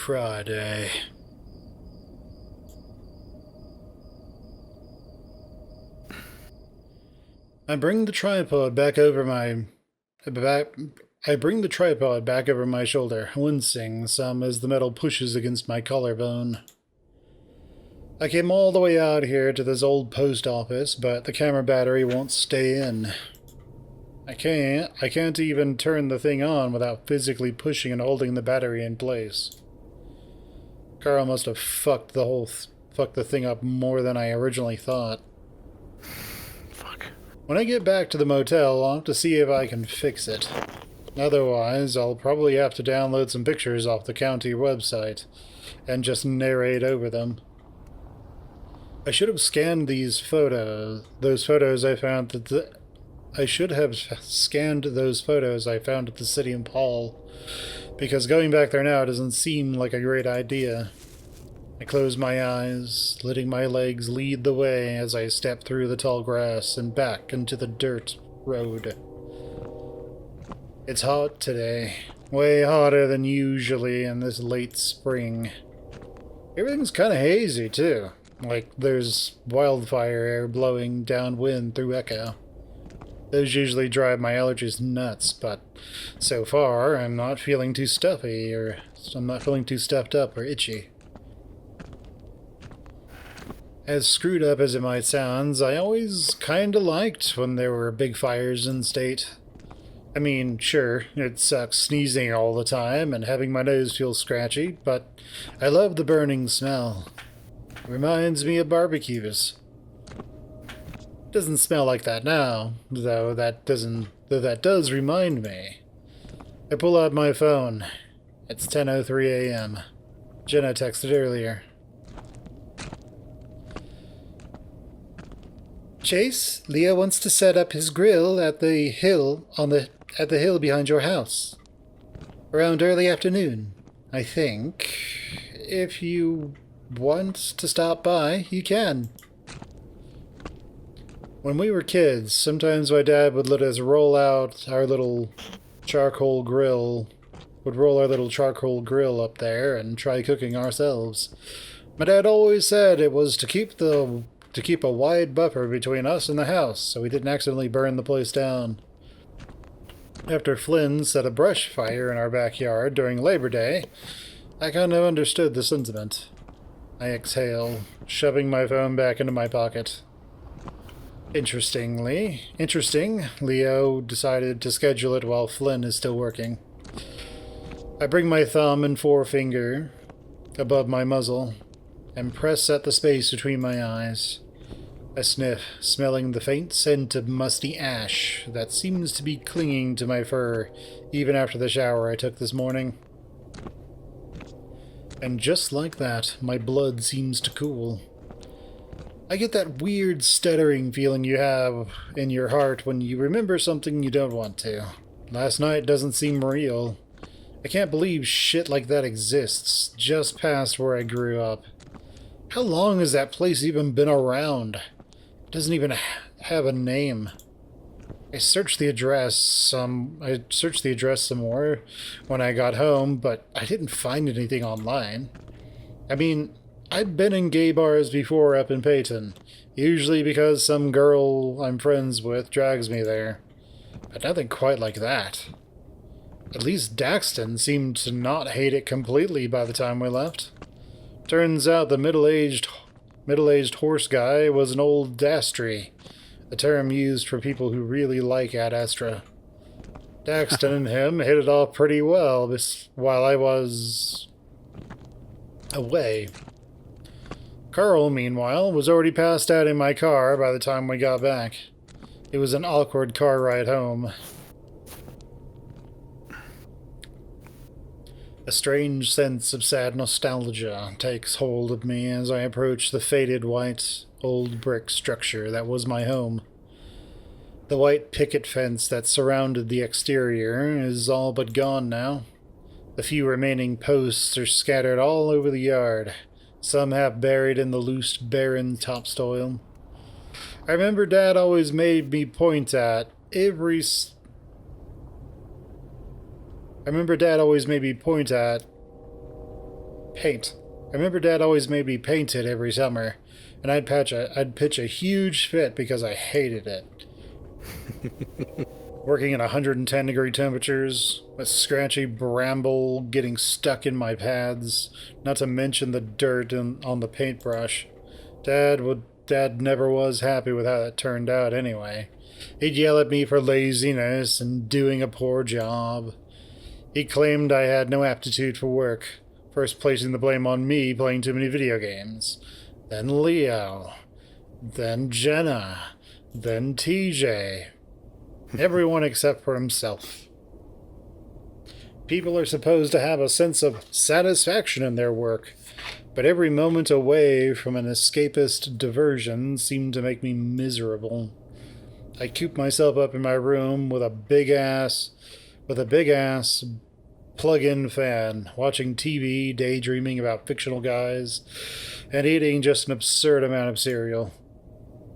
Friday. I bring the tripod back over my back. I bring the tripod back over my shoulder, wincing some as the metal pushes against my collarbone. I came all the way out here to this old post office, but the camera battery won't stay in. I can't even turn the thing on without physically pushing and holding the battery in place. Carl must have fucked the thing up more than I originally thought. Fuck. When I get back to the motel, I'll have to see if I can fix it. Otherwise, I'll probably have to download some pictures off the county website and just narrate over them. I should have scanned those photos I found at the city hall, because going back there now doesn't seem like a great idea. I close my eyes, letting my legs lead the way as I step through the tall grass and back into the dirt road. It's hot today, way hotter than usually in this late spring. Everything's kind of hazy, too, like there's wildfire air blowing downwind through echo. Those usually drive my allergies nuts, but so far I'm not feeling too stuffed up or itchy. As screwed up as it might sound, I always kinda liked when there were big fires in the state. I mean, sure, it sucks sneezing all the time and having my nose feel scratchy, but I love the burning smell. It reminds me of barbecues. Doesn't smell like that now, though that does remind me. I pull out my phone. It's 10:03 a.m. Jenna texted earlier. Chase, Leo wants to set up his grill at the hill behind your house. Around early afternoon, I think. If you want to stop by, you can. When we were kids, sometimes my dad would let us roll our little charcoal grill up there and try cooking ourselves. My dad always said it was to keep a wide buffer between us and the house, so we didn't accidentally burn the place down. After Flynn set a brush fire in our backyard during Labor Day, I kind of understood the sentiment. I exhale, shoving my phone back into my pocket. Interesting, Leo decided to schedule it while Flynn is still working. I bring my thumb and forefinger above my muzzle and press at the space between my eyes. I sniff, smelling the faint scent of musty ash that seems to be clinging to my fur even after the shower I took this morning. And just like that, my blood seems to cool. I get that weird stuttering feeling you have in your heart when you remember something you don't want to. Last night doesn't seem real. I can't believe shit like that exists, just past where I grew up. How long has that place even been around? It doesn't even have a name. I searched the address some more when I got home, but I didn't find anything online. I mean, I've been in gay bars before up in Peyton, usually because some girl I'm friends with drags me there. But nothing quite like that. At least Daxton seemed to not hate it completely by the time we left. Turns out the middle-aged horse guy was an old dastry, a term used for people who really like Ad Astra. Daxton and him hit it off pretty well while I was away. Carl, meanwhile, was already passed out in my car by the time we got back. It was an awkward car ride home. A strange sense of sad nostalgia takes hold of me as I approach the faded white, old brick structure that was my home. The white picket fence that surrounded the exterior is all but gone now. The few remaining posts are scattered all over the yard, some half buried in the loose, barren topsoil. I remember Dad always made me point at every Paint. I remember Dad always made me paint it every summer, and I'd pitch a huge fit because I hated it. Working at 110-degree temperatures, with scratchy bramble getting stuck in my pads, not to mention the dirt on the paintbrush. Dad never was happy with how it turned out anyway. He'd yell at me for laziness and doing a poor job. He claimed I had no aptitude for work, first placing the blame on me playing too many video games. Then Leo. Then Jenna. Then TJ. Everyone except for himself. People are supposed to have a sense of satisfaction in their work, but every moment away from an escapist diversion seemed to make me miserable. I cooped myself up in my room with a big ass plug-in fan, watching TV, daydreaming about fictional guys, and eating just an absurd amount of cereal.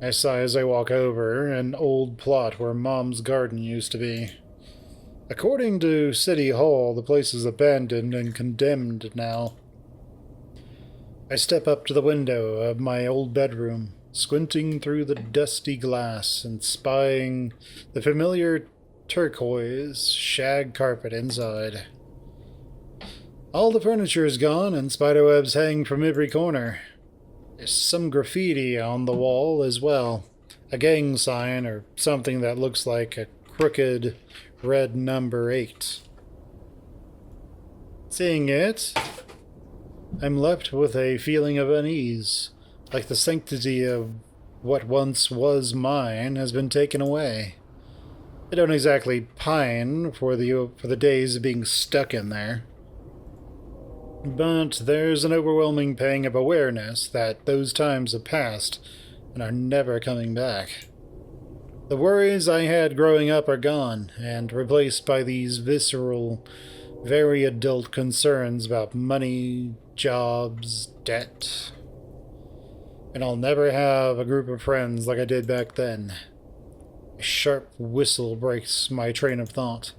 I sigh as I walk over an old plot where Mom's garden used to be. According to City Hall, the place is abandoned and condemned now. I step up to the window of my old bedroom, squinting through the dusty glass and spying the familiar turquoise shag carpet inside. All the furniture is gone and spiderwebs hang from every corner. There's some graffiti on the wall as well. A gang sign or something that looks like a crooked red number 8. Seeing it, I'm left with a feeling of unease, like the sanctity of what once was mine has been taken away. I don't exactly pine for the days of being stuck in there. But there's an overwhelming pang of awareness that those times have passed and are never coming back. The worries I had growing up are gone and replaced by these visceral, very adult concerns about money, jobs, debt. And I'll never have a group of friends like I did back then. A sharp whistle breaks my train of thought.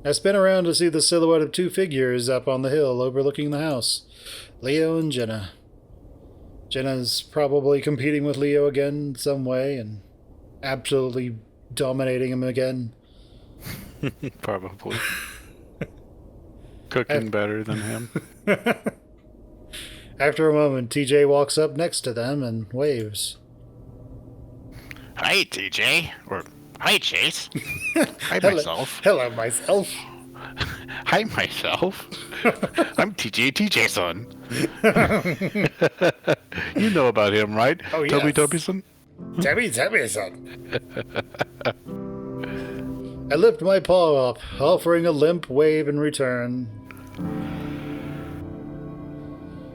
I spin around to see the silhouette of 2 figures up on the hill overlooking the house. Leo and Jenna. Jenna's probably competing with Leo again in some way and absolutely dominating him again. Probably. Cooking better than him. After a moment, TJ walks up next to them and waves. Hi, TJ. Or, hi, Chase. Hi, Hello. myself. Hello, myself. Hi, myself. I'm TJ's son. You know about him, right? Oh, yes. Tubbyson? Tabby, son. I lift my paw up, offering a limp wave in return.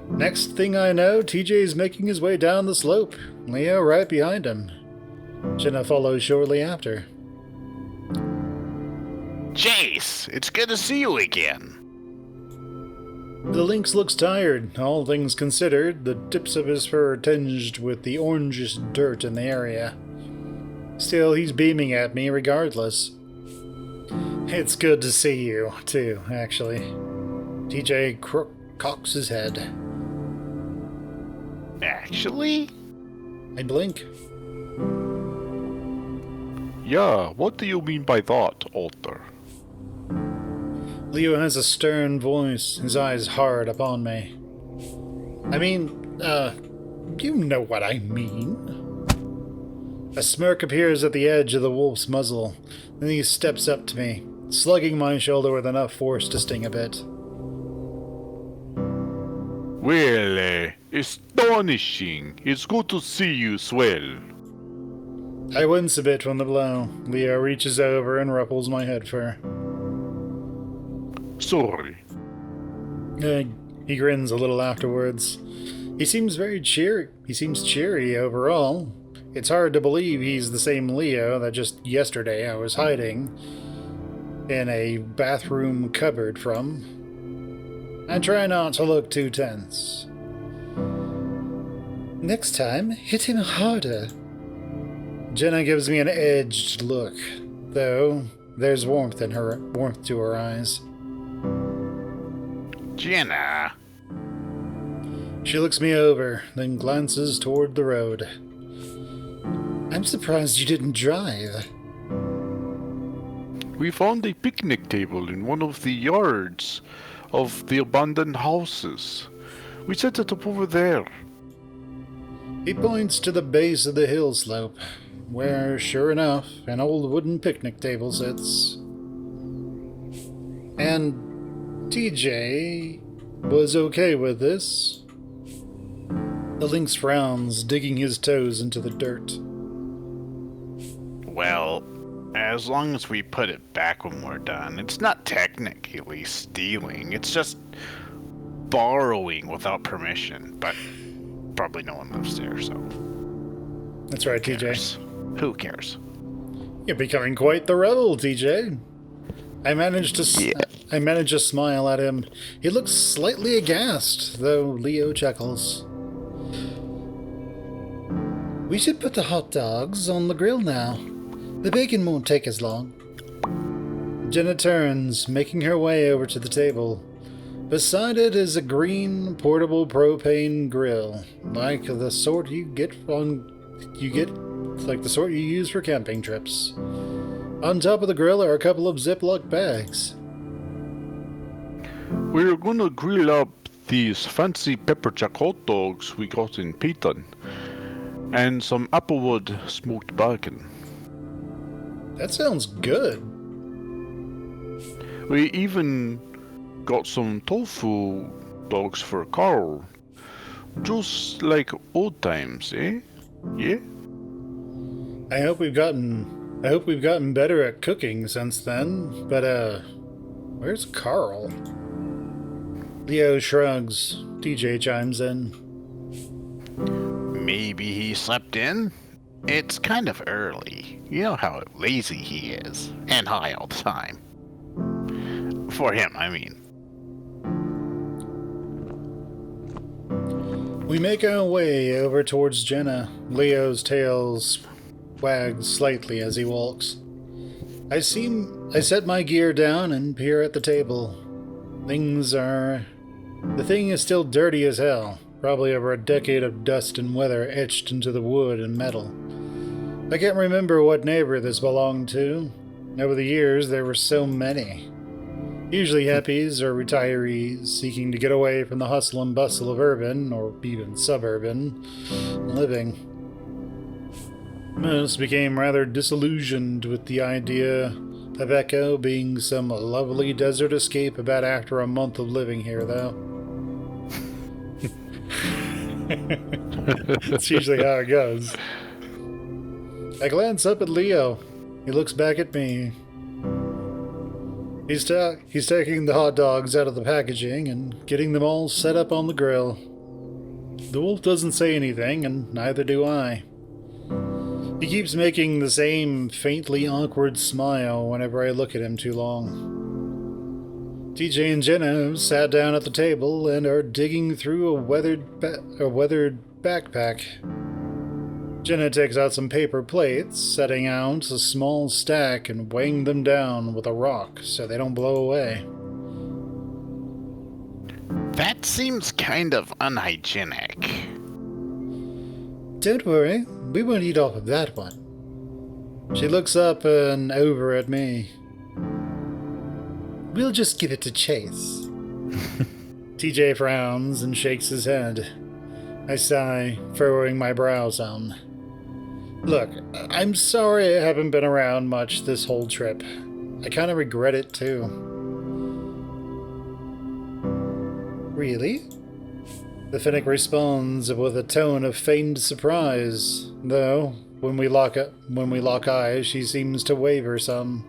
Next thing I know, TJ's making his way down the slope, Leo right behind him. Jenna follows shortly after. Chase, it's good to see you again. The lynx looks tired, all things considered, the tips of his fur tinged with the orangish dirt in the area. Still, he's beaming at me regardless. It's good to see you, too, actually. TJ cocks his head. Actually? I blink. Yeah, what do you mean by that, Alter? Leo has a stern voice, his eyes hard upon me. I mean, you know what I mean. A smirk appears at the edge of the wolf's muzzle, then he steps up to me, slugging my shoulder with enough force to sting a bit. Well, astonishing. It's good to see you swell. I wince a bit from the blow. Leo reaches over and ruffles my head fur. Sorry. He grins a little afterwards. He seems very cheery. He seems cheery overall. It's hard to believe he's the same Leo that just yesterday I was hiding in a bathroom cupboard from. I try not to look too tense. Next time, hit him harder. Jenna gives me an edged look, though there's warmth to her eyes. Jenna. She looks me over, then glances toward the road. I'm surprised you didn't drive. We found a picnic table in one of the yards of the abandoned houses. We set it up over there. He points to the base of the hill slope, where, sure enough, an old wooden picnic table sits. And TJ was okay with this. The lynx frowns, digging his toes into the dirt. Well, as long as we put it back when we're done, it's not technically stealing. It's just borrowing without permission. But probably no one lives there, so That's right, who TJ. cares? Who cares? You're becoming quite the rebel, TJ. I managed to smile at him. He looks slightly aghast, though Leo chuckles. We should put the hot dogs on the grill now. The bacon won't take as long. Jenna turns, making her way over to the table. Beside it is a green, portable propane grill, like the sort like the sort you use for camping trips. On top of the grill are a couple of Ziploc bags. We're gonna grill up these fancy pepper jack hot dogs we got in Peyton, and some applewood smoked bacon. That sounds good. We even got some tofu dogs for Carl. Just like old times, eh? Yeah? I hope we've gotten better at cooking since then, but where's Carl? Leo shrugs. TJ chimes in. Maybe he slept in? It's kind of early. You know how lazy he is. And high all the time. For him, I mean. We make our way over towards Jenna. Leo's tail wags slightly as he walks. I set my gear down and peer at the table. The thing is still dirty as hell. Probably over a decade of dust and weather etched into the wood and metal. I can't remember what neighbor this belonged to. Over the years, there were so many. Usually hippies or retirees seeking to get away from the hustle and bustle of urban, or even suburban, living. Most became rather disillusioned with the idea of Echo being some lovely desert escape about after a month of living here, though. That's usually how it goes. I glance up at Leo. He looks back at me. He's taking the hot dogs out of the packaging and getting them all set up on the grill. The wolf doesn't say anything, and neither do I. He keeps making the same faintly awkward smile whenever I look at him too long. TJ and Jenna sat down at the table and are digging through a weathered backpack. Jenna takes out some paper plates, setting out a small stack and weighing them down with a rock so they don't blow away. That seems kind of unhygienic. Don't worry, we won't eat off of that one. She looks up and over at me. We'll just give it to Chase. TJ frowns and shakes his head. I sigh, furrowing my brows on. Look, I'm sorry I haven't been around much this whole trip. I kind of regret it too. Really? The Finnick responds with a tone of feigned surprise, though when we lock eyes, she seems to waver some.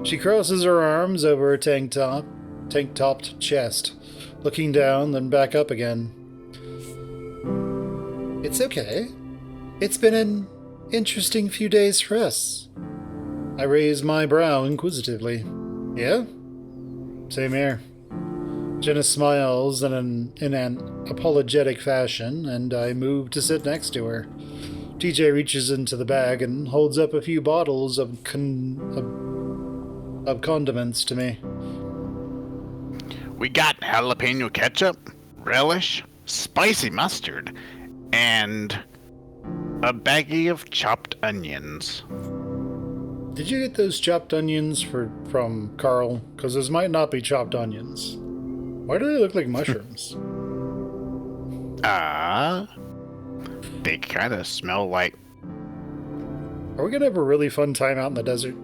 She crosses her arms over her tank-topped chest, looking down, then back up again. It's okay. It's been an interesting few days for us. I raise my brow inquisitively. Yeah? Same here. Jenna smiles in an apologetic fashion, and I move to sit next to her. TJ reaches into the bag and holds up a few bottles of condiments to me. We got jalapeno ketchup, relish, spicy mustard, and a baggie of chopped onions. Did you get those chopped onions from Carl? Because those might not be chopped onions. Why do they look like mushrooms? They kind of smell like... Are we gonna have a really fun time out in the desert?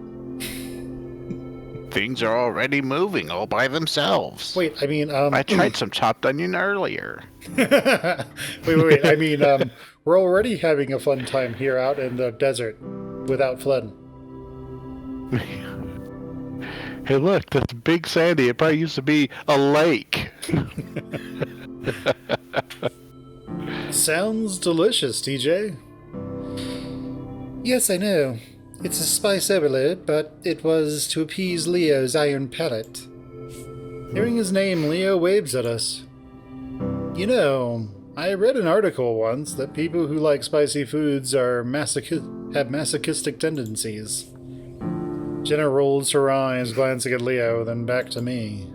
Things are already moving all by themselves. Wait, I mean, I tried some chopped onion earlier. wait. I mean, we're already having a fun time here out in the desert without Flynn. Hey, look, that's big sandy. It probably used to be a lake. Sounds delicious, TJ. Yes, I know. It's a spice overload, but it was to appease Leo's iron palate. Hearing his name, Leo waves at us. You know, I read an article once that people who like spicy foods are have masochistic tendencies. Jenna rolls her eyes, glancing at Leo, then back to me.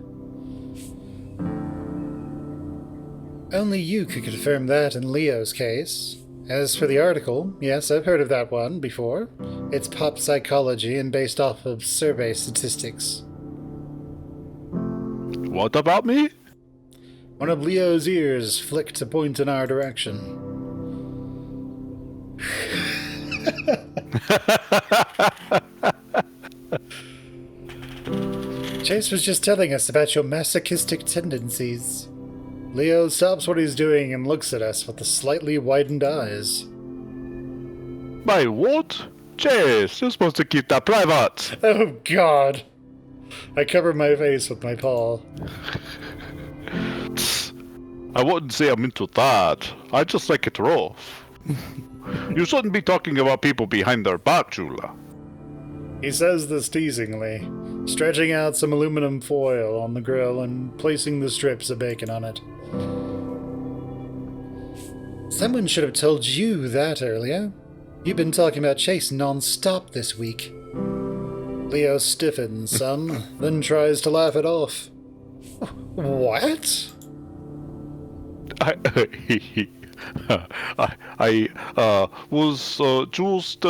Only you could confirm that in Leo's case. As for the article, yes, I've heard of that one before. It's pop psychology and based off of survey statistics. What about me? One of Leo's ears flicked to point in our direction. Chase was just telling us about your masochistic tendencies. Leo stops what he's doing and looks at us with the slightly widened eyes. My what? Chase, you're supposed to keep that private. Oh, God. I cover my face with my paw. I wouldn't say I'm into that. I just like it rough. You shouldn't be talking about people behind their back, Jula. He says this teasingly, stretching out some aluminum foil on the grill and placing the strips of bacon on it. Someone should have told you that earlier. You've been talking about Chase non-stop this week. Leo stiffens some, then tries to laugh it off. What? I was just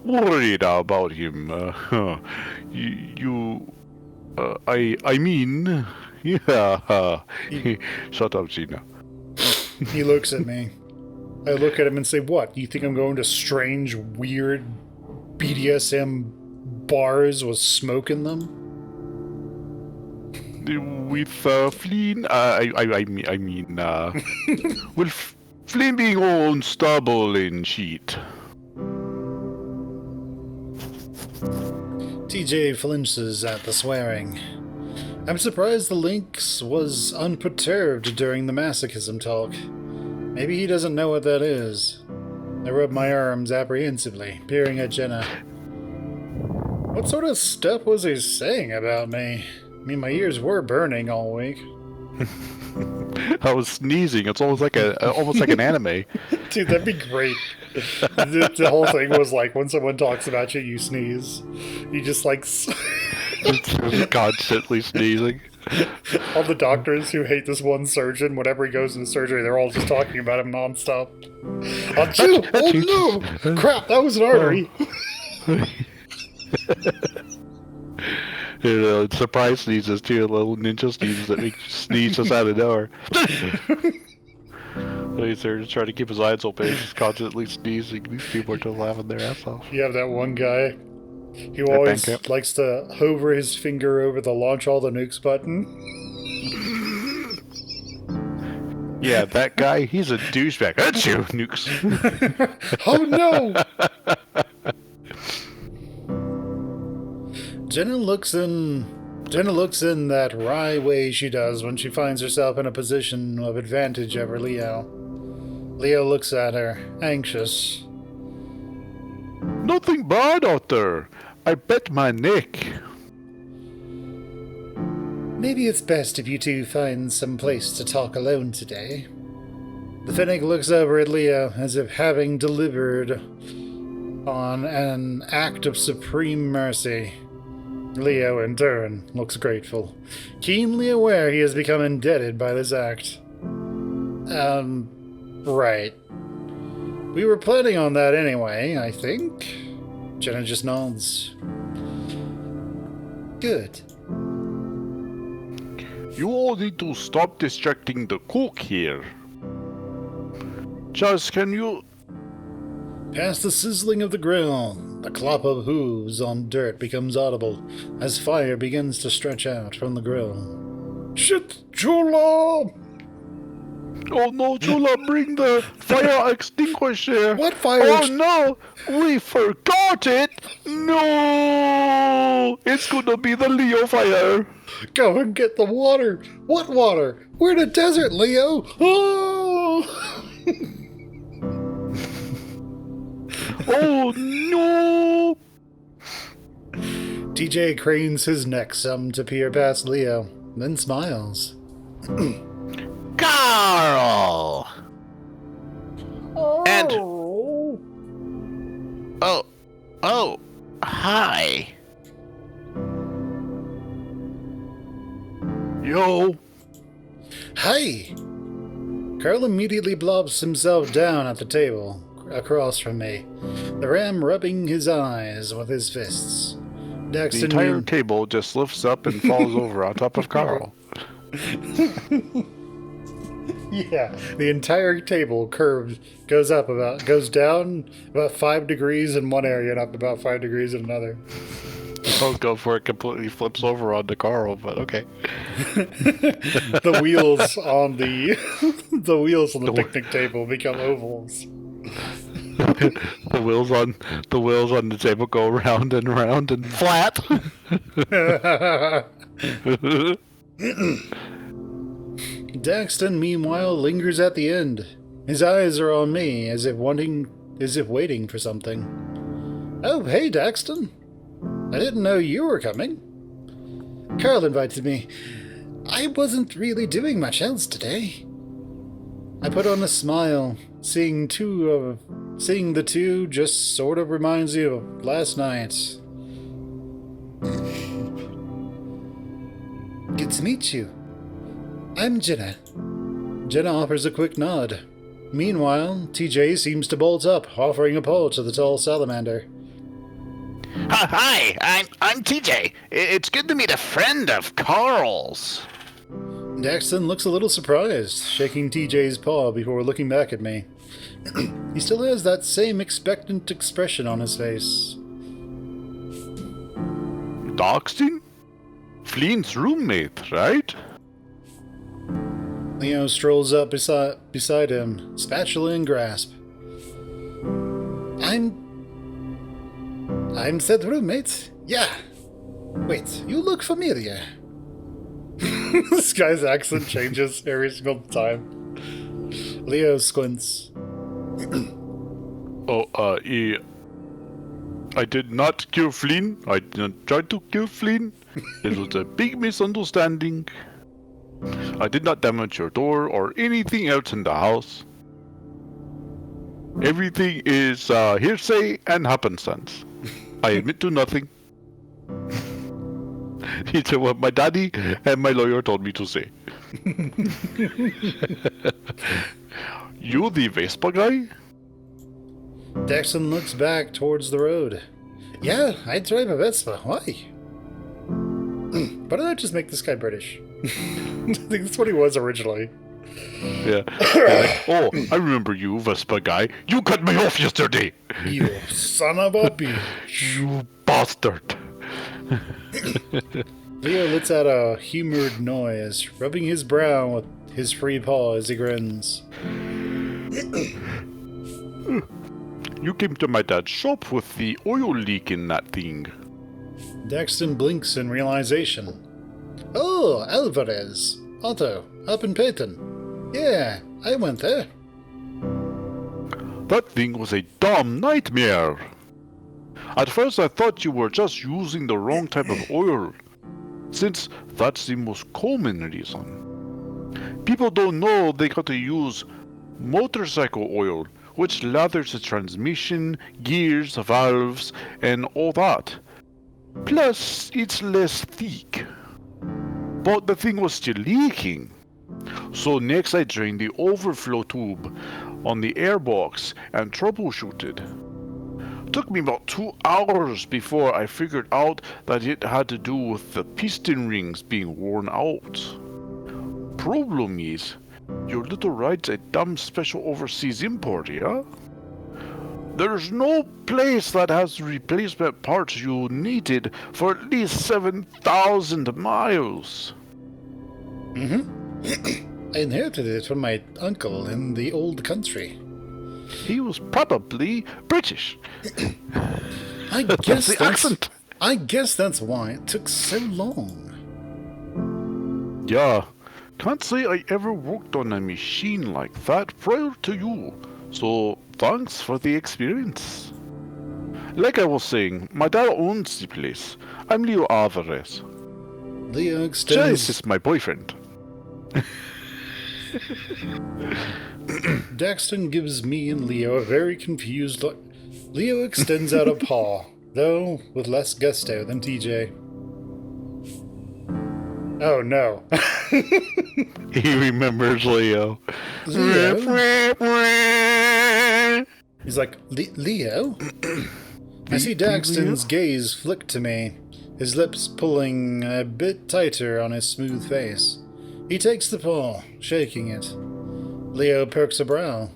worried about him. I mean, yeah. Shut up, Gina. He looks at me. I look at him and say, what? You think I'm going to strange, weird BDSM bars with smoke in them? With Flynn, I mean, with Flynn being all unstable and shit. TJ flinches at the swearing. I'm surprised the Lynx was unperturbed during the masochism talk. Maybe he doesn't know what that is. I rub my arms apprehensively, peering at Jenna. What sort of stuff was he saying about me? I mean, my ears were burning all week. I was sneezing. It's almost like an anime. Dude, that'd be great. The whole thing was like, when someone talks about you, you sneeze. You just like... Constantly sneezing. All the doctors who hate this one surgeon, whenever he goes into surgery, they're all just talking about him nonstop. Achoo! Oh no! Crap, that was an artery! You know, surprise sneezes too, little ninja sneezes that make you sneeze just out of nowhere. He's there just trying to keep his eyes open, he's just constantly sneezing. These people are just laughing their ass off. You have that one guy who always likes to hover his finger over the launch all the nukes button. Yeah, that guy, he's a douchebag. That's you, nukes. Oh no! Jenna looks in that wry way she does when she finds herself in a position of advantage over Leo. Leo looks at her, anxious. Nothing bad out there. I bet my neck. Maybe it's best if you two find some place to talk alone today. The Finnick looks over at Leo as if having delivered on an act of supreme mercy. Leo, in turn, looks grateful, keenly aware he has become indebted by this act. Right. We were planning on that anyway, I think. Jenna just nods. Good. You all need to stop distracting the cook here. Just can you... Past the sizzling of the grill, the clop of hooves on dirt becomes audible as fire begins to stretch out from the grill. Shit, Chula! Oh no, Chula, bring the fire extinguisher! What fire Oh no! We forgot it! No! It's gonna be the Leo fire! Go and get the water! What water? We're in a desert, Leo! Oh! Oh no! TJ cranes his neck some to peer past Leo, then smiles. Carl! And... Oh, hi. Yo! Hi! Carl immediately blobs himself down at the table, across from me, the ram rubbing his eyes with his fists. The Daxton entire table just lifts up and falls over on top of Carl. Yeah, the entire table goes down about 5 degrees in one area and up about 5 degrees in another. I'll go for it completely flips over onto Carl, but okay. The wheels on the picnic table become ovals. The wheels on the table go round and round and flat. Daxton, meanwhile, lingers at the end. His eyes are on me, as if waiting for something. Oh, hey, Daxton. I didn't know you were coming. Carl invited me. I wasn't really doing much else today. I put on a smile. Seeing the two just sort of reminds you of last night. Good to meet you. I'm Jenna. Jenna offers a quick nod. Meanwhile, TJ seems to bolt up, offering a paw to the tall salamander. Hi, I'm TJ. It's good to meet a friend of Carl's. Daxton looks a little surprised, shaking TJ's paw before looking back at me. He still has that same expectant expression on his face. Daxton? Flynn's roommate, right? Leo strolls up beside him, spatula in grasp. I'm said roommate. Yeah. Wait, you look familiar. This guy's accent changes every single time. Leo squints. I did not kill Flynn. I did not try to kill Flynn. It was a big misunderstanding. I did not damage your door or anything else in the house. Everything is hearsay and happenstance. I admit to nothing. It's what my daddy and my lawyer told me to say. You the Vespa guy? Daxton looks back towards the road. Yeah, I drive a Vespa. Why? Why don't I just make this guy British? I think that's what he was originally. Yeah. Like, oh, I remember you, Vespa guy. You cut me off yesterday. You son of a bitch. You bastard. Leo lets out a humored noise, rubbing his brow with his free paw as he grins. You came to my dad's shop with the oil leak in that thing. Daxton blinks in realization. Oh, Alvarez. Otto, up in Peyton. Yeah, I went there. That thing was a damn nightmare. At first I thought you were just using the wrong type of oil, since that's the most common reason. People don't know they got to use motorcycle oil, which lathers the transmission, gears, valves, and all that. Plus, it's less thick. But the thing was still leaking. So next I drained the overflow tube on the airbox and troubleshooted. Took me about 2 hours before I figured out that it had to do with the piston rings being worn out. Problem is, your little ride's a dumb special overseas import, yeah? There's no place that has replacement parts you needed for at least 7,000 miles. I inherited it from my uncle in the old country. He was probably British. I That's guess the accent. I guess that's why it took so long. Yeah, can't say I ever worked on a machine like that prior to you, so thanks for the experience. Like I was saying, my dad owns the place. I'm Leo Alvarez. Leo Chase extends. is my boyfriend. Daxton gives me and Leo a very confused look. Leo extends out a paw, though with less gusto than TJ. Oh no. He remembers Leo. He's like, Leo? I see Daxton's gaze flick to me, his lips pulling a bit tighter on his smooth face. He takes the paw, shaking it. Leo perks a brow.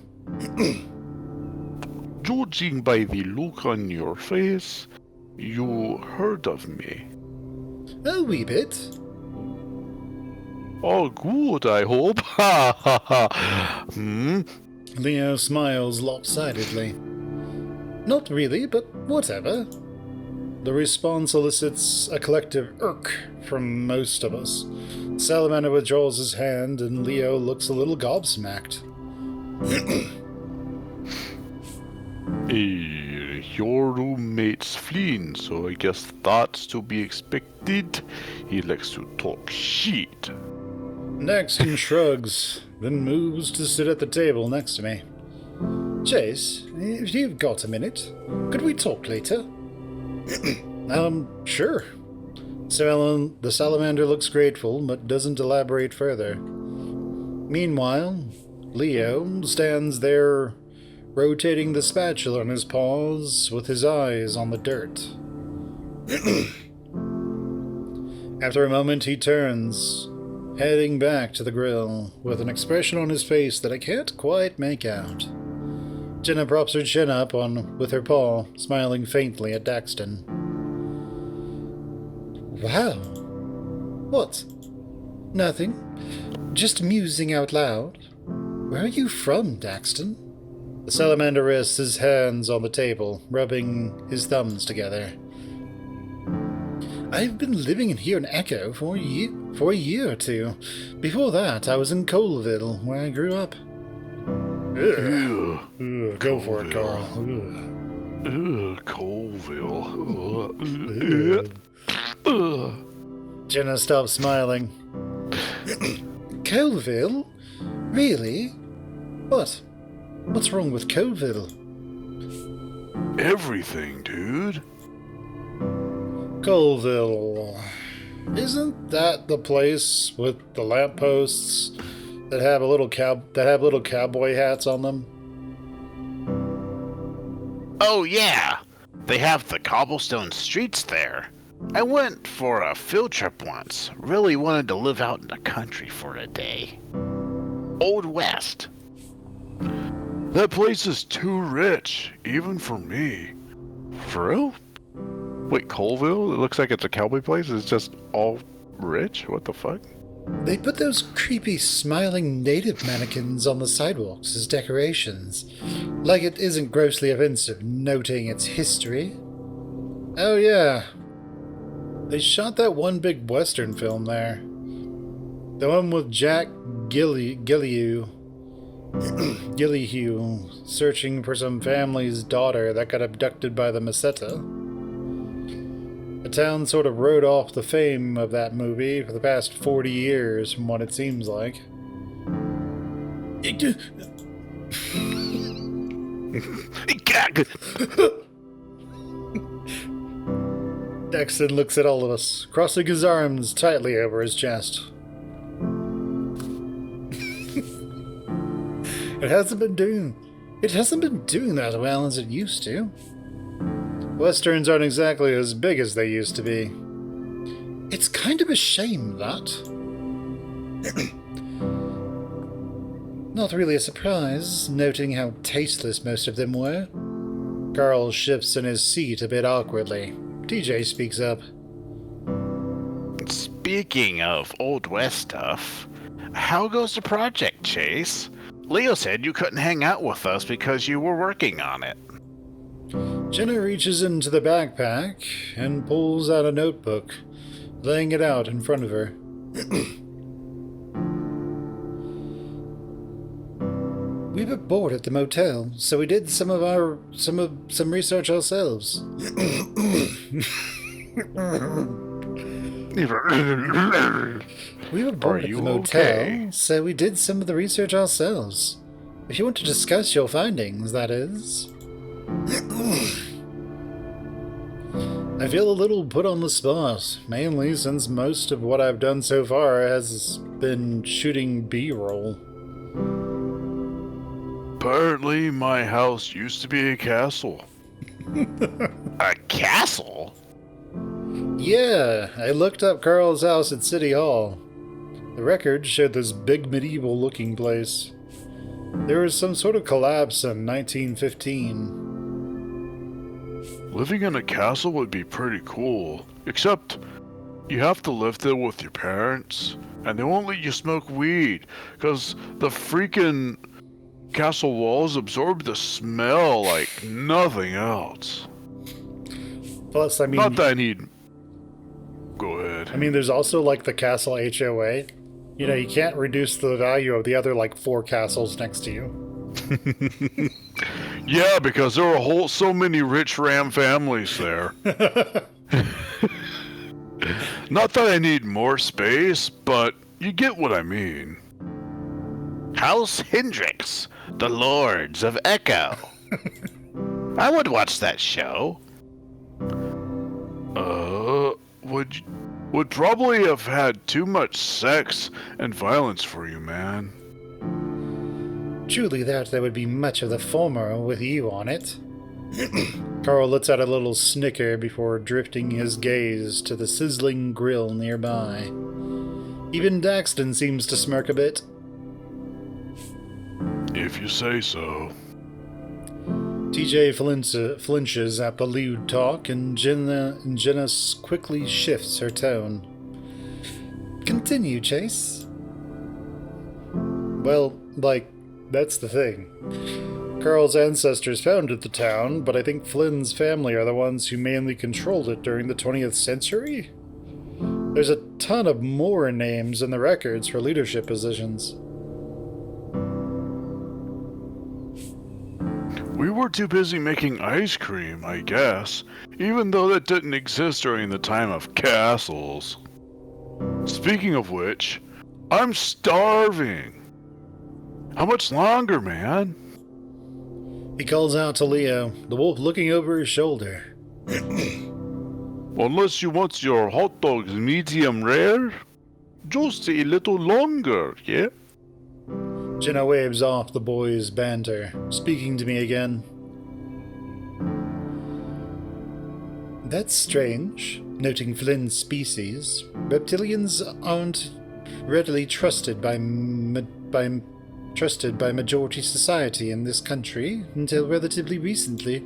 Judging by the look on your face, you heard of me. A wee bit. Oh, good, I hope. Ha ha ha. Leo smiles lopsidedly. Not really, but whatever. The response elicits a collective irk from most of us. Salamander withdraws his hand, and Leo looks a little gobsmacked. Your roommate's Flynn, so I guess that's to be expected. He likes to talk shit. Daxton shrugs, then moves to sit at the table next to me. Chase, if you've got a minute, could we talk later? Sure. The salamander looks grateful, but doesn't elaborate further. Meanwhile, Leo stands there, rotating the spatula on his paws with his eyes on the dirt. After a moment, he turns, heading back to the grill, with an expression on his face that I can't quite make out. Jenna props her chin up with her paw, smiling faintly at Daxton. Wow. What? Nothing. Just musing out loud. Where are you from, Daxton? The salamander rests his hands on the table, rubbing his thumbs together. I've been living in here in Echo for a year or two. Before that, I was in Colville, where I grew up. Ugh, go for it, Carl. Colville. Jenna stops smiling. Colville? Really? What? What's wrong with Colville? Everything, dude. Colville. Isn't that the place with the lampposts that have little cowboy hats on them? Oh yeah, they have the cobblestone streets there. I went for a field trip once. Really wanted to live out in the country for a day. Old West. That place is too rich, even for me. For real? Wait, Colville? It looks like it's a cowboy place? It's just all rich? What the fuck? They put those creepy smiling native mannequins on the sidewalks as decorations. Like it isn't grossly offensive noting its history. Oh yeah. They shot that one big western film there. The one with Jack Gillihew searching for some family's daughter that got abducted by the Meseta. The town sort of rode off the fame of that movie for the past 40 years, from what it seems like. Daxton looks at all of us, crossing his arms tightly over his chest. It hasn't been doing that well as it used to. Westerns aren't exactly as big as they used to be. It's kind of a shame, that. Not really a surprise, noting how tasteless most of them were. Carl shifts in his seat a bit awkwardly. TJ speaks up. Speaking of Old West stuff, how goes the project, Chase? Leo said you couldn't hang out with us because you were working on it. Jenna reaches into the backpack and pulls out a notebook, laying it out in front of her. We were bored at the motel, so we did some research ourselves. We were bored at the motel, so we did some of the research ourselves. If you want to discuss your findings, that is. I feel a little put on the spot, mainly since most of what I've done so far has been shooting B-roll. Apparently, my house used to be a castle. A castle? Yeah, I looked up Carl's house at City Hall. The records showed this big medieval-looking place. There was some sort of collapse in 1915. Living in a castle would be pretty cool, except you have to live there with your parents, and they won't let you smoke weed, because the freaking castle walls absorb the smell like nothing else. Plus, I mean... Not that I need... Go ahead. I mean, there's also, like, the castle HOA. You know, you can't reduce the value of the other, like, 4 castles next to you. Yeah, because there are so many rich Ram families there. Not that I need more space, but you get what I mean. House Hendricks, the Lords of Echo. I would watch that show. Would probably have had too much sex and violence for you, man. Truly that there would be much of the former with you on it. Carl lets out a little snicker before drifting his gaze to the sizzling grill nearby. Even Daxton seems to smirk a bit. If you say so. TJ flinches at the lewd talk, and Jenna quickly shifts her tone. Continue, Chase. Well, like, that's the thing. Carl's ancestors founded the town, but I think Flynn's family are the ones who mainly controlled it during the 20th century. There's a ton of Muir names in the records for leadership positions. We were too busy making ice cream, I guess, even though that didn't exist during the time of castles. Speaking of which, I'm starving. How much longer, man? He calls out to Leo, the wolf looking over his shoulder. Unless you want your hot dogs medium rare, just a little longer, yeah? Jenna waves off the boy's banter, speaking to me again. That's strange, noting Flynn's species. Reptilians aren't readily trusted by majority society in this country until relatively recently.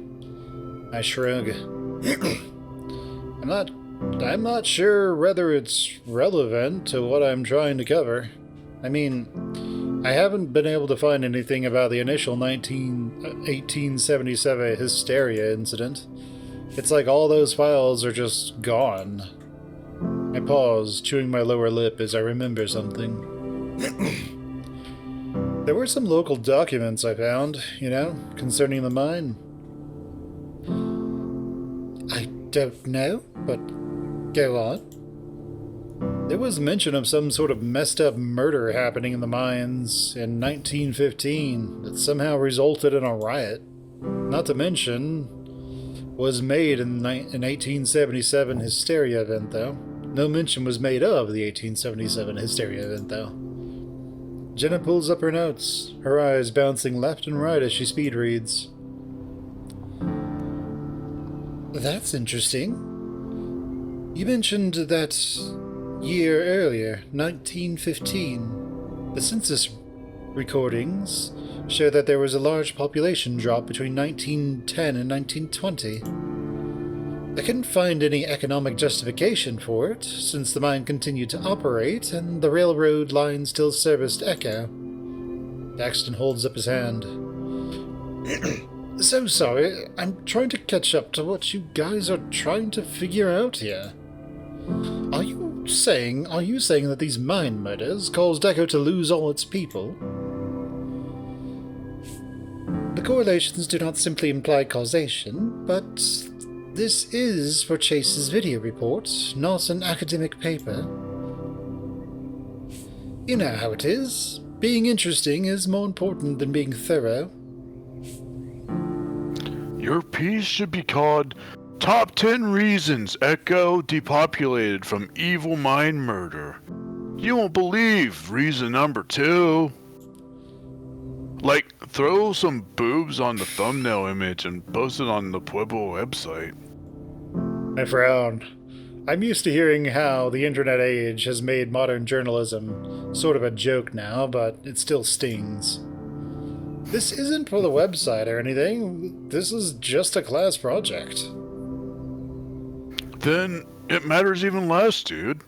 I shrug. I'm not sure whether it's relevant to what I'm trying to cover. I mean, I haven't been able to find anything about the initial 1877 hysteria incident. It's like all those files are just gone. I pause, chewing my lower lip as I remember something. There were some local documents I found, concerning the mine. I don't know, but go on. There was mention of some sort of messed up murder happening in the mines in 1915 that somehow resulted in a riot. Not to mention, was made in 1877 hysteria event, though. No mention was made of the 1877 hysteria event, though. Jenna pulls up her notes, her eyes bouncing left and right as she speed reads. That's interesting. You mentioned that year earlier, 1915. The census recordings show that there was a large population drop between 1910 and 1920. I couldn't find any economic justification for it, since the mine continued to operate and the railroad line still serviced Echo. Daxton holds up his hand. So sorry, I'm trying to catch up to what you guys are trying to figure out here. Are you saying that these mine murders caused Echo to lose all its people? The correlations do not simply imply causation, but this is for Chase's video report, not an academic paper. You know how it is. Being interesting is more important than being thorough. Your piece should be called Top 10 Reasons Echo Depopulated from Evil Mine Murder. You won't believe reason number 2. Like, throw some boobs on the thumbnail image and post it on the Pueblo website. I frown. I'm used to hearing how the internet age has made modern journalism sort of a joke now, but it still stings. This isn't for the website or anything. This is just a class project. Then it matters even less, dude.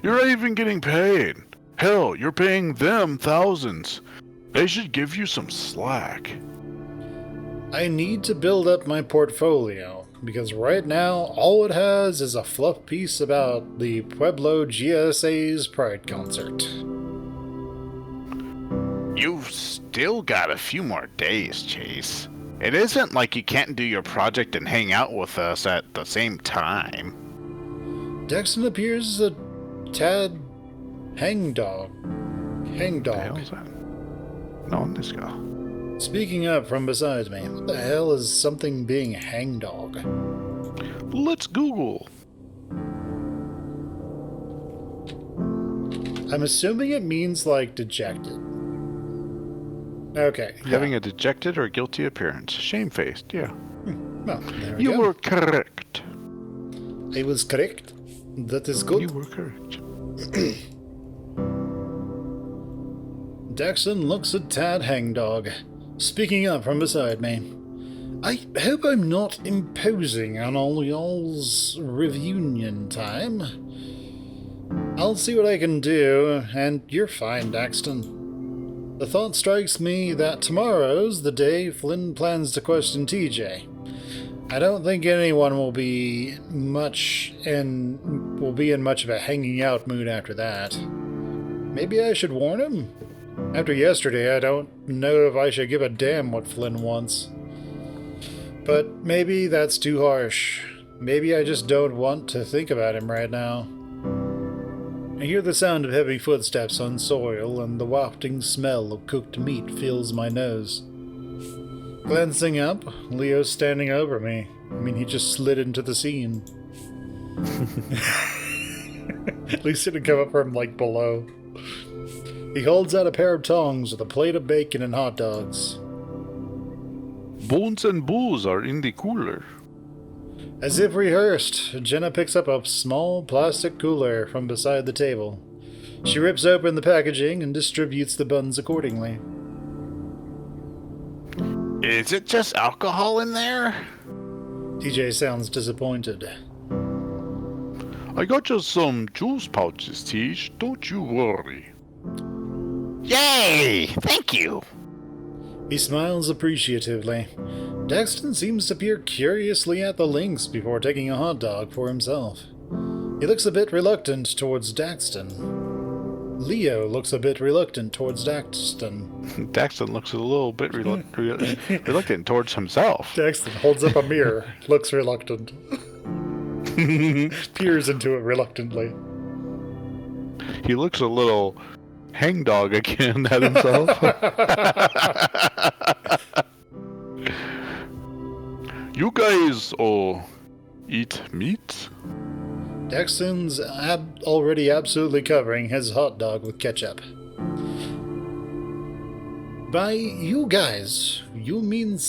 You're not even getting paid. Hell, you're paying them thousands. They should give you some slack. I need to build up my portfolio, because right now all it has is a fluff piece about the Pueblo GSA's Pride concert. You've still got a few more days, Chase. It isn't like you can't do your project and hang out with us at the same time. Dexton appears a tad hangdog. What the hell is that? No, this guy. Speaking up from beside me, what the hell is something being hangdog? Let's Google. I'm assuming it means like dejected. Okay. Yeah. Having a dejected or guilty appearance. Shamefaced, yeah. Well, there we You go. were correct. I was correct. That is good. You were correct. Daxton looks a tad hangdog, speaking up from beside me. I hope I'm not imposing on all y'all's reunion time. I'll see what I can do, and you're fine, Daxton. The thought strikes me that tomorrow's the day Flynn plans to question TJ. I don't think anyone will be in much of a hanging out mood after that. Maybe I should warn him? After yesterday, I don't know if I should give a damn what Flynn wants. But maybe that's too harsh. Maybe I just don't want to think about him right now. I hear the sound of heavy footsteps on soil, and the wafting smell of cooked meat fills my nose. Glancing up, Leo's standing over me. I mean, he just slid into the scene. At least he didn't come up from, like, below. He holds out a pair of tongs with a plate of bacon and hot dogs. Bones and bulls are in the cooler. As if rehearsed, Jenna picks up a small plastic cooler from beside the table. She rips open the packaging and distributes the buns accordingly. Is it just alcohol in there? TJ sounds disappointed. I got you some juice pouches, Tish. Don't you worry. Yay! Thank you! He smiles appreciatively. Daxton seems to peer curiously at the links before taking a hot dog for himself. He looks a bit reluctant towards Daxton. Leo looks a bit reluctant towards Daxton. Daxton looks a little bit reluctant towards himself. Daxton holds up a mirror, looks reluctant. Peers into it reluctantly. He looks a little hangdog again at himself. You guys eat meat? Daxton's already absolutely covering his hot dog with ketchup. By you guys, you mean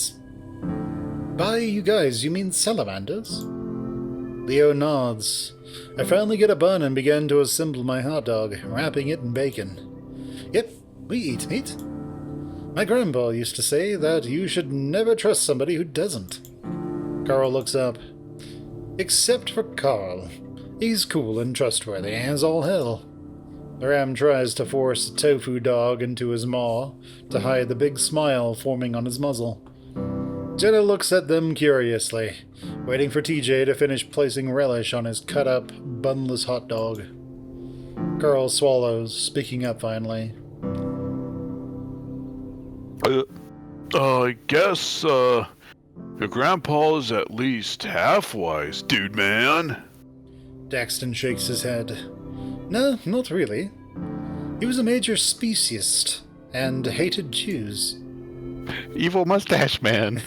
salamanders? Leo nods. I finally get a bun and began to assemble my hot dog, wrapping it in bacon. Yep, we eat meat. My grandpa used to say that you should never trust somebody who doesn't. Carl looks up. Except for Carl. He's cool and trustworthy as all hell. The ram tries to force a tofu dog into his maw to hide the big smile forming on his muzzle. Jenna looks at them curiously, waiting for TJ to finish placing relish on his cut-up, bunless hot dog. Carl swallows, speaking up finally. I guess, your grandpa is at least half-wise, dude, man. Daxton shakes his head. No, not really. He was a major speciesist and hated Jews. Evil mustache man.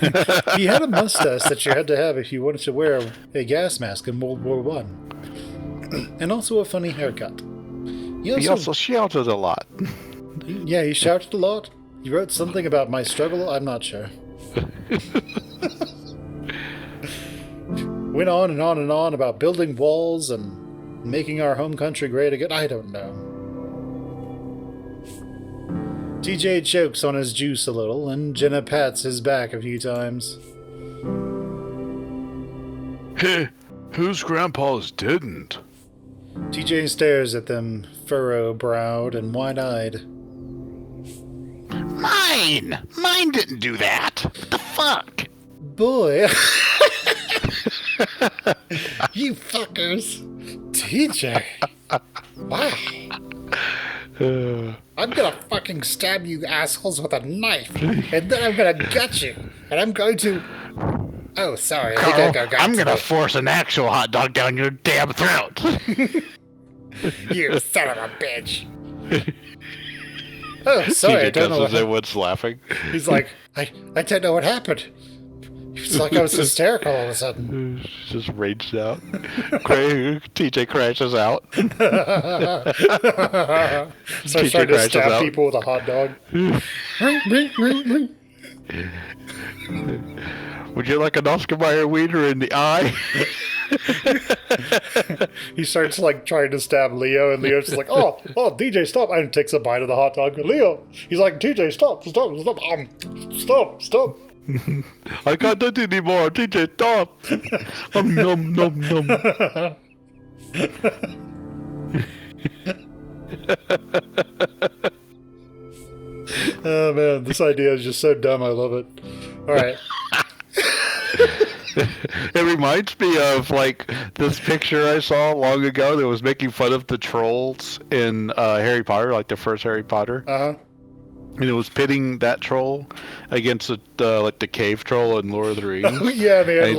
He had a mustache that you had to have if you wanted to wear a gas mask in World War I. And also a funny haircut. He also shouted a lot. Yeah, he shouted a lot. He wrote something about my struggle, I'm not sure. Went on and on and on about building walls and making our home country great again. I don't know. TJ chokes on his juice a little, and Jenna pats his back a few times. Hey, whose grandpa's didn't? TJ stares at them, furrow-browed and wide-eyed. Mine! Mine didn't do that! What the fuck? Boy. You fuckers. TJ. Wow. I'm gonna fucking stab you assholes with a knife, and then I'm gonna gut you, and I'm going to... Oh, sorry. Carl, I'm gonna force an actual hot dog down your damn throat! You son of a bitch. Oh, sorry, I don't know what everyone's laughing. He's like, I don't know what happened. It's like I was hysterical all of a sudden. Just raged out. TJ crashes out. So I started to stab people with a hot dog. Would you like an Oscar Mayer wiener in the eye? He starts like trying to stab Leo, and Leo's just like, oh, DJ, stop! And takes a bite of the hot dog. Leo, he's like, TJ, stop! Stop! I can't do it anymore. TJ, stop! Nom nom nom. Oh man, this idea is just so dumb. I love it. All right. It reminds me of like this picture I saw long ago that was making fun of the trolls in Harry Potter, like the first Harry Potter. Uh-huh. And it was pitting that troll against like the cave troll in Lord of the Rings. Oh yeah, man.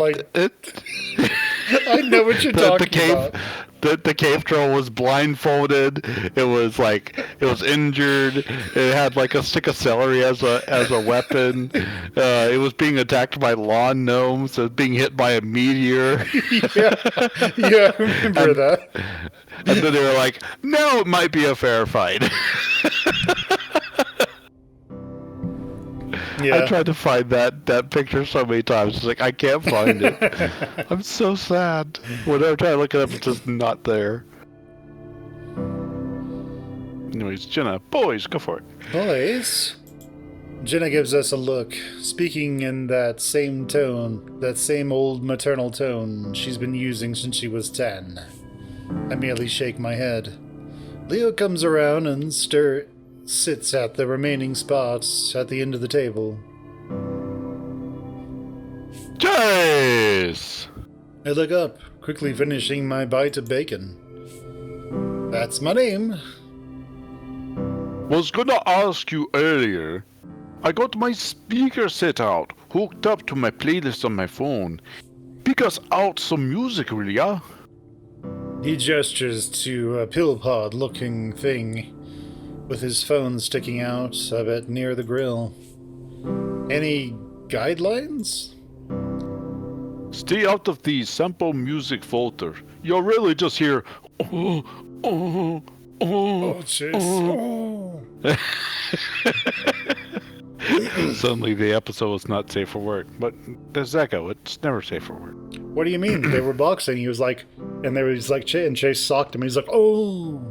I know what you're talking about. The cave troll was blindfolded. It was injured. It had like a stick of celery as a weapon. It was being attacked by lawn gnomes. It was being hit by a meteor. Yeah, I remember that. And then they were like, "No, it might be a fair fight." Yeah. I tried to find that picture so many times. It's like, I can't find it. I'm so sad. Whenever I try to look it up, it's just not there. Anyways, Jenna, boys, go for it. Boys? Jenna gives us a look, speaking in that same tone, that same old maternal tone she's been using since she was 10. I merely shake my head. Leo comes around and sits at the remaining spots at the end of the table. Jace! I look up, quickly finishing my bite of bacon. That's my name. Was gonna ask you earlier. I got my speaker set out, hooked up to my playlist on my phone. Pick us out some music, will ya? He gestures to a pill pod looking thing, with his phone sticking out of it near the grill. Any guidelines? Stay out of the sample music folder. You'll really just hear, oh, oh, oh, Oh, jeez. Oh. Suddenly the episode was not safe for work. But there's Echo. It's never safe for work. What do you mean? They were boxing. He was like, and there was like, and Chase socked him. He's like, oh.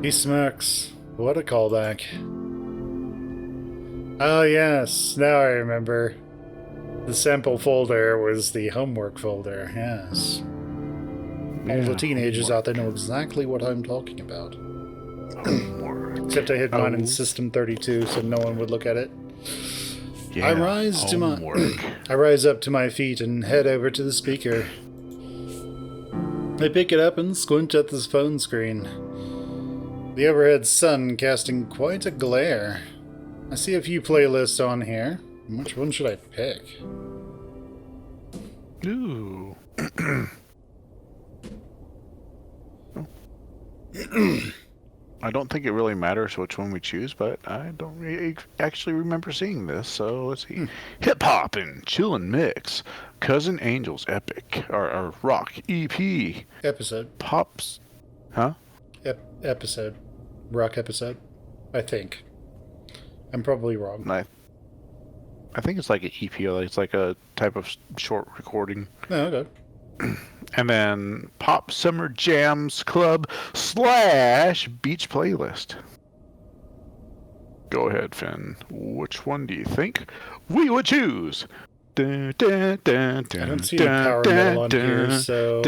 He smirks. What a callback. Oh yes, now I remember. The sample folder was the homework folder, yes. All the teenagers out there know exactly what I'm talking about. Homework. Except I hid mine in System 32 so no one would look at it. Yeah, I rise up to my feet and head over to the speaker. I pick it up and squint at this phone screen. The overhead sun casting quite a glare. I see a few playlists on here. Which one should I pick? Ooh. I don't think it really matters which one we choose, but I don't actually remember seeing this, so let's see. Hip Hop and Chillin' Mix, Cousin Angel's Epic, or Rock EP. Episode. Pops. Huh? Episode. Rock episode. I think. I'm probably wrong. I think it's like an EP, or it's like a type of short recording. Oh, okay. And then Pop Summer Jams Club / Beach Playlist. Go ahead, Finn. Which one do you think we would choose? I don't see any power metal on here, so...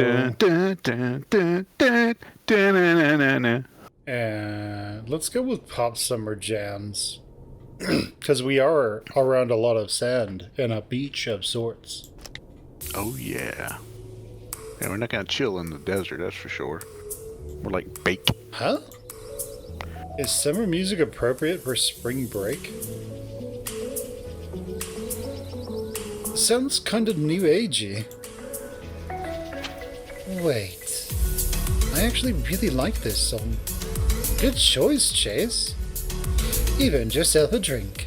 let's go with Pop Summer Jams. Because we are around a lot of sand and a beach of sorts. Oh, yeah. Yeah, we're not going to chill in the desert, that's for sure. We're like bake. Huh? Is summer music appropriate for spring break? Sounds kind of new agey. Wait. I actually really like this song. Good choice, Chase. Even yourself a drink.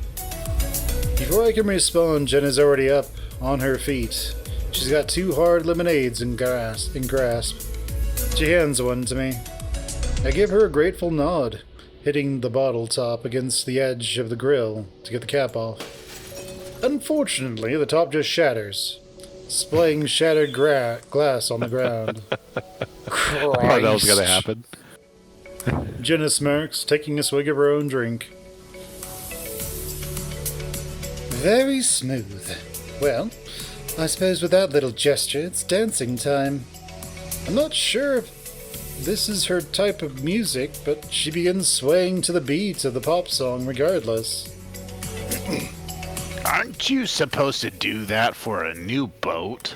Before I can respond, Jen is already up, on her feet. She's got 2 hard lemonades in grasp. She hands one to me. I give her a grateful nod, hitting the bottle top against the edge of the grill to get the cap off. Unfortunately, the top just shatters, splaying shattered glass on the ground. Christ. I thought that was going to happen. Jenna smirks, taking a swig of her own drink. Very smooth. Well, I suppose with that little gesture, it's dancing time. I'm not sure if this is her type of music, but she begins swaying to the beat of the pop song regardless. Aren't you supposed to do that for a new boat?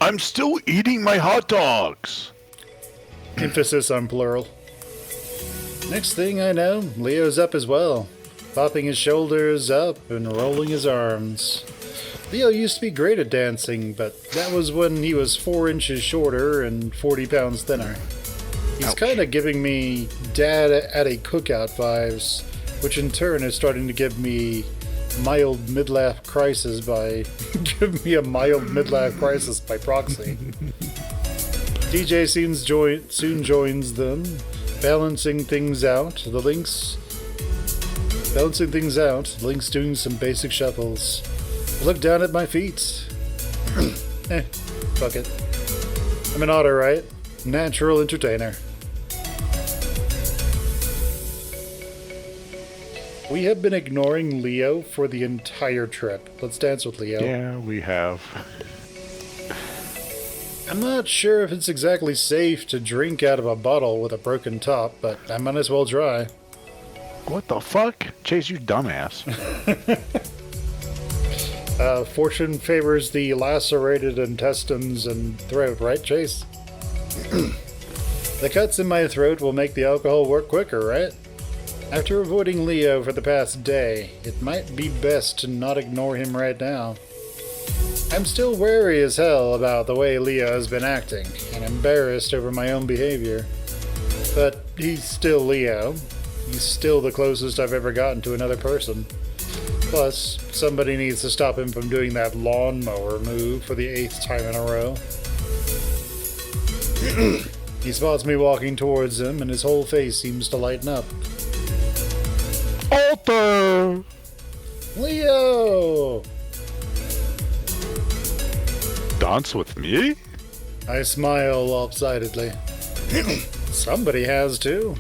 I'm still eating my hot dogs. Emphasis on plural. Next thing I know, Leo's up as well, popping his shoulders up and rolling his arms. Leo used to be great at dancing, but that was when he was 4 inches shorter and 40 pounds thinner. He's kind of giving me dad at a cookout vibes, which in turn is starting to give me mild midlife crisis by proxy. DJ soon joins them, balancing things out. Link's doing some basic shuffles. I look down at my feet. Fuck it. I'm an otter, right? Natural entertainer. We have been ignoring Leo for the entire trip. Let's dance with Leo. Yeah, we have. I'm not sure if it's exactly safe to drink out of a bottle with a broken top, but I might as well try. What the fuck? Chase, you dumbass. Fortune favors the lacerated intestines and throat, right, Chase? The cuts in my throat will make the alcohol work quicker, right? After avoiding Leo for the past day, it might be best to not ignore him right now. I'm still wary as hell about the way Leo has been acting, and embarrassed over my own behavior. But he's still Leo. He's still the closest I've ever gotten to another person. Plus, somebody needs to stop him from doing that lawnmower move for the 8th time in a row. He spots me walking towards him, and his whole face seems to lighten up. Otter! Leo! Dance with me? I smile lopsidedly. Somebody has too.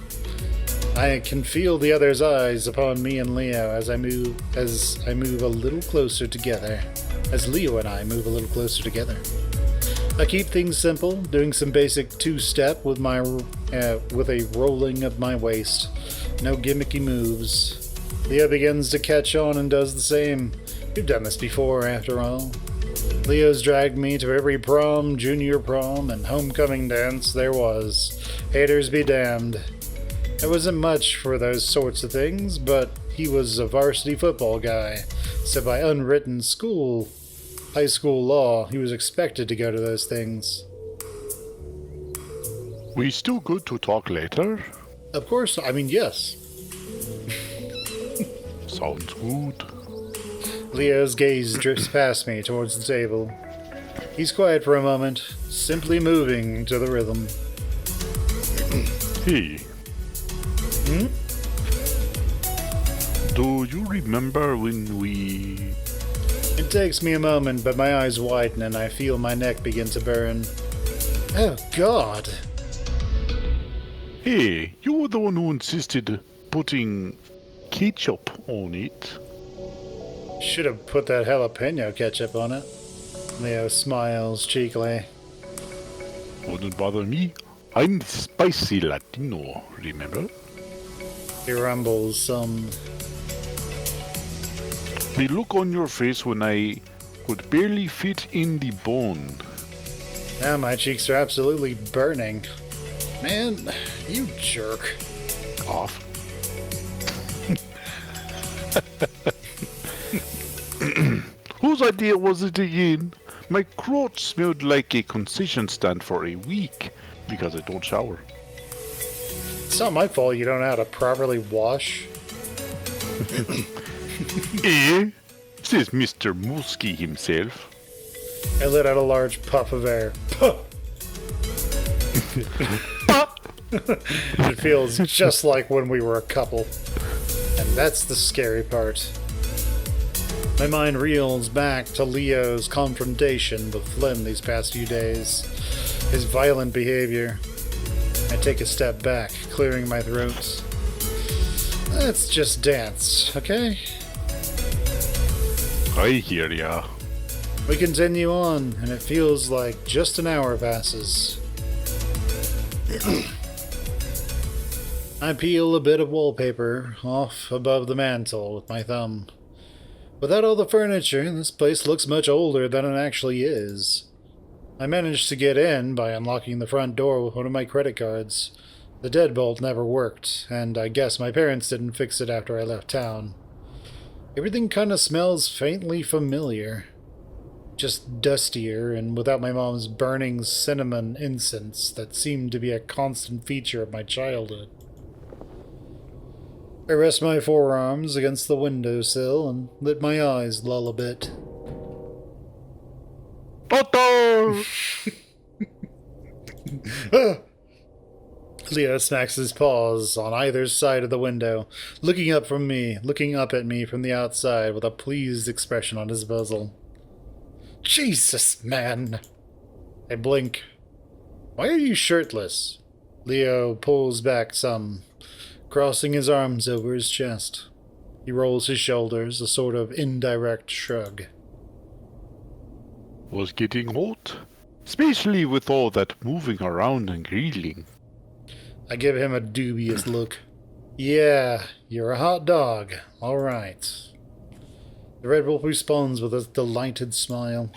I can feel the other's eyes upon me and Leo as I move a little closer together. As Leo and I move a little closer together. I keep things simple, doing some basic two-step with a rolling of my waist. No gimmicky moves. Leo begins to catch on and does the same. You've done this before, after all. Leo's dragged me to every prom, junior prom, and homecoming dance there was. Haters be damned. It wasn't much for those sorts of things, but he was a varsity football guy, so by unwritten high school law, he was expected to go to those things. We still good to talk later? Of course, yes. Sounds good. Leo's gaze drifts past me towards the table. He's quiet for a moment, simply moving to the rhythm. Hey. Do you remember when we... It takes me a moment, but my eyes widen and I feel my neck begin to burn. Oh, God! Hey, you were the one who insisted putting ketchup on it. Should have put that jalapeno ketchup on it. Leo smiles cheekily. Wouldn't bother me. I'm spicy Latino, remember? He rumbles some. The look on your face when I could barely fit in the bone. Now my cheeks are absolutely burning. Man, you jerk. Off. Whose idea was it again? My crotch smelled like a concession stand for a week because I don't shower. It's not my fault you don't know how to properly wash. Eh? Says Mr. Muskie himself. I let out a large puff of air. Puh! It feels just like when we were a couple. And that's the scary part. My mind reels back to Leo's confrontation with Flynn these past few days. His violent behavior. I take a step back, clearing my throat. Let's just dance, okay? I hear ya. We continue on, and it feels like just an hour passes. I peel a bit of wallpaper off above the mantel with my thumb. Without all the furniture, this place looks much older than it actually is. I managed to get in by unlocking the front door with one of my credit cards. The deadbolt never worked, and I guess my parents didn't fix it after I left town. Everything kind of smells faintly familiar. Just dustier and without my mom's burning cinnamon incense that seemed to be a constant feature of my childhood. I rest my forearms against the windowsill and let my eyes lull a bit. Otto! Leo smacks his paws on either side of the window, looking up at me from the outside with a pleased expression on his muzzle. Jesus, man! I blink. Why are you shirtless? Leo pulls back some, crossing his arms over his chest. He rolls his shoulders, a sort of indirect shrug. Was getting hot, especially with all that moving around and grilling. I give him a dubious look. Yeah, you're a hot dog. All right. The Red Wolf responds with a delighted smile.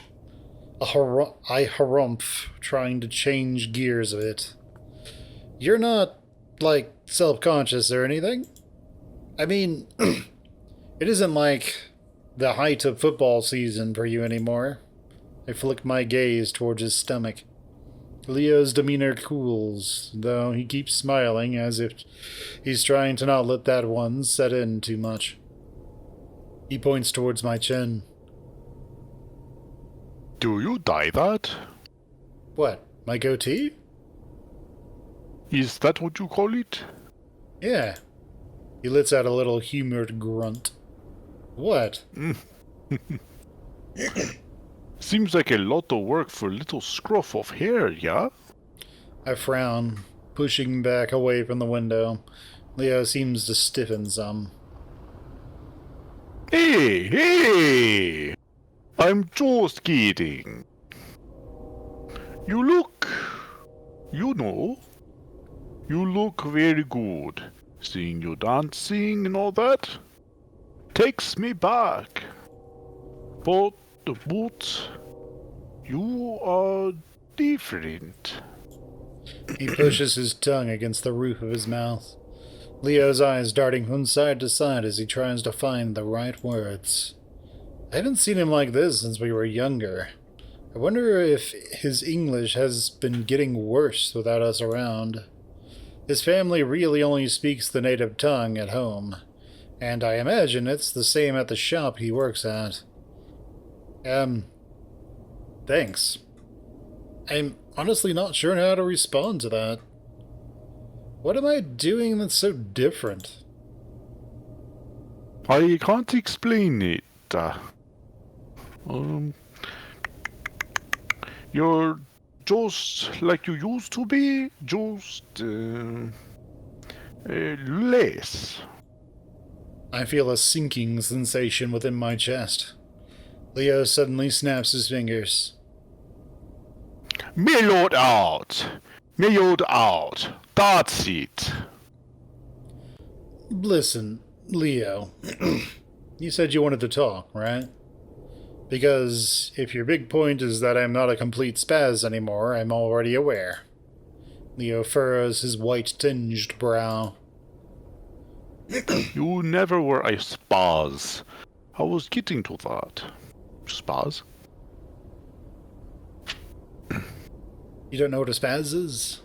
I harumph, trying to change gears a bit. You're not, self-conscious or anything? I mean, it isn't like the height of football season for you anymore. I flick my gaze towards his stomach. Leo's demeanor cools, though he keeps smiling as if he's trying to not let that one set in too much. He points towards my chin. Do you dye that? What, my goatee? Is that what you call it? Yeah. He lets out a little humored grunt. What? Seems like a lot of work for a little scruff of hair, yeah? I frown, pushing back away from the window. Leo seems to stiffen some. Hey! I'm just kidding. You look very good. Seeing you dancing and all that takes me back. But you are different. He pushes his tongue against the roof of his mouth. Leo's eyes darting from side to side as he tries to find the right words. I haven't seen him like this since we were younger. I wonder if his English has been getting worse without us around. His family really only speaks the native tongue at home, and I imagine it's the same at the shop he works at. Thanks. I'm honestly not sure how to respond to that. What am I doing that's so different? I can't explain it. You're just like you used to be, just less. I feel a sinking sensation within my chest. Leo suddenly snaps his fingers. Mellowed out. Mellowed out. That's it. Listen, Leo. You said you wanted to talk, right? Because if your big point is that I'm not a complete spaz anymore, I'm already aware. Leo furrows his white-tinged brow. You never were a spaz. I was getting to that. Spaz? You don't know what a spaz is?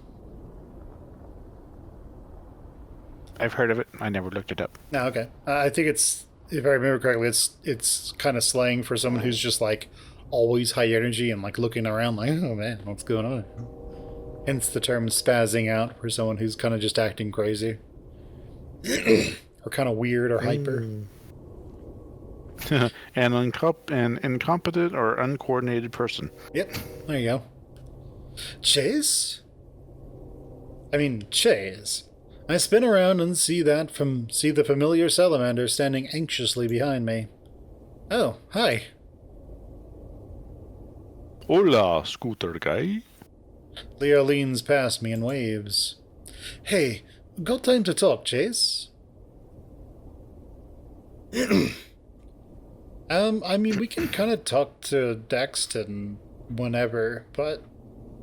I've heard of it. I never looked it up. No, okay. I think it's, if I remember correctly, it's kind of slang for someone who's just like always high energy and like looking around like, oh man, what's going on? Hence the term spazzing out for someone who's kind of just acting crazy. Or kind of weird or hyper. An incompetent or uncoordinated person. Yep, there you go. Chase? Chase. I spin around and see the familiar salamander standing anxiously behind me. Oh, hi. Hola, scooter guy. Leo leans past me and waves. Hey, got time to talk, Chase? We can kind of talk to Daxton whenever, but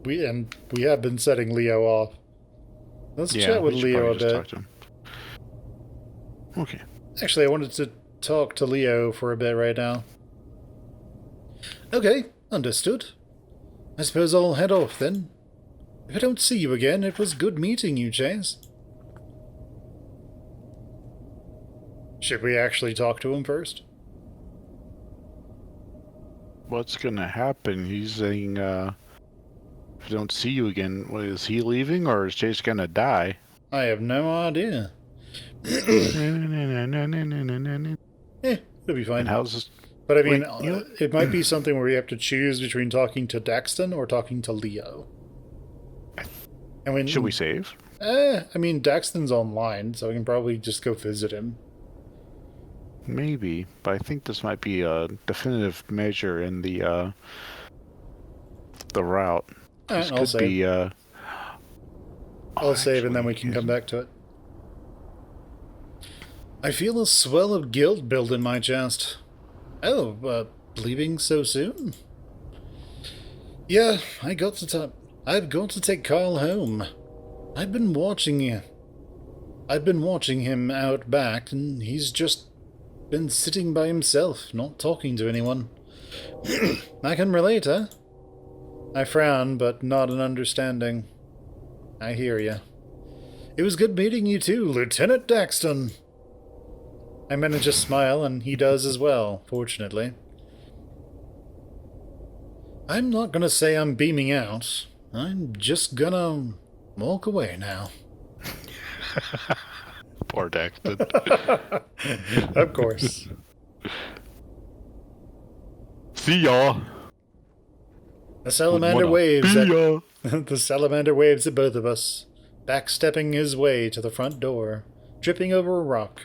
we have been setting Leo off. Let's chat with Leo a bit. Okay. Actually, I wanted to talk to Leo for a bit right now. Okay, understood. I suppose I'll head off then. If I don't see you again, it was good meeting you, Chase. Should we actually talk to him first? What's gonna happen? He's saying, if I don't see you again, what, is he leaving or is Chase gonna die? I have no idea. It'll be fine. And how's this? But Wait, it might be something where we have to choose between talking to Daxton or talking to Leo. Should we save? Daxton's online, so we can probably just go visit him. Maybe, but I think this might be a definitive measure in the route. Alright, I'll save. I'll save and then we can come back to it. I feel a swell of guilt build in my chest. Oh, leaving so soon? Yeah, I've got to take Carl home. I've been watching him out back, and he's just been sitting by himself, not talking to anyone. I can relate, huh? I frown, but nod in understanding. I hear ya. It was good meeting you too, Lieutenant Daxton. I manage a smile, and he does as well, fortunately. I'm not gonna say I'm beaming out. I'm just gonna walk away now. Part accent. Of course. See ya. The salamander Wanna waves be at ya. the salamander waves at both of us, backstepping his way to the front door, tripping over a rock.